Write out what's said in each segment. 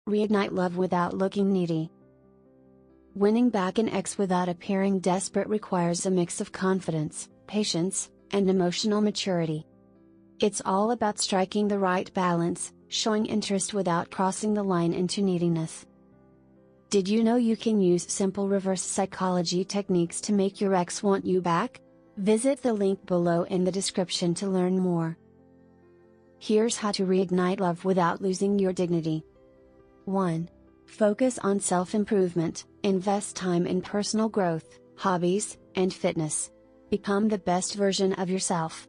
Reignite love without looking needy. Winning back an ex without appearing desperate requires a mix of confidence, patience, and emotional maturity. It's all about striking the right balance, showing interest without crossing the line into neediness. Did you know you can use simple reverse psychology techniques to make your ex want you back? Visit the link below in the description to learn more. Here's how to reignite love without losing your dignity. 1. Focus on self-improvement, invest time in personal growth, hobbies, and fitness. Become the best version of yourself.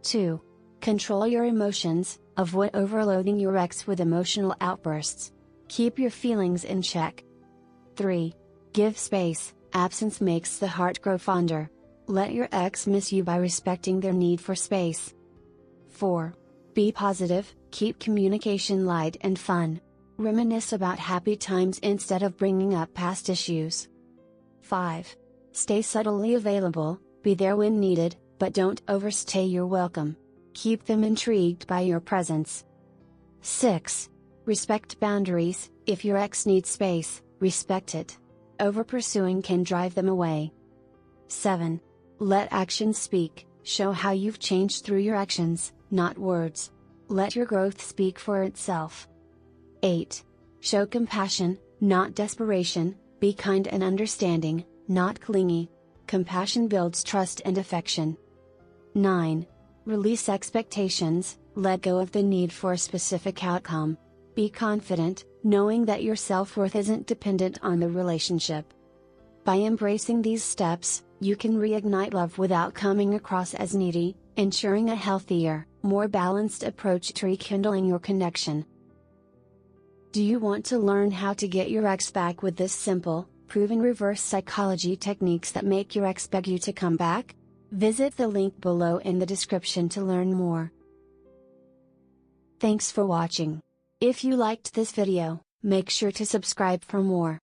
2. Control your emotions, avoid overloading your ex with emotional outbursts. Keep your feelings in check. 3. Give space, absence makes the heart grow fonder. Let your ex miss you by respecting their need for space. 4. Be positive, keep communication light and fun. Reminisce about happy times instead of bringing up past issues. 5. Stay subtly available, be there when needed, but don't overstay your welcome. Keep them intrigued by your presence. 6. Respect boundaries, if your ex needs space, respect it. Over-pursuing can drive them away. 7. Let actions speak, show how you've changed through your actions, not words. Let your growth speak for itself. 8. Show compassion, not desperation, be kind and understanding, not clingy. Compassion builds trust and affection. 9. Release expectations, let go of the need for a specific outcome. Be confident, knowing that your self-worth isn't dependent on the relationship. By embracing these steps, you can reignite love without coming across as needy, ensuring a healthier, more balanced approach to rekindling your connection. Do you want to learn how to get your ex back with this simple, proven reverse psychology techniques that make your ex beg you to come back? Visit the link below in the description to learn more. Thanks for watching. If you liked this video, make sure to subscribe for more.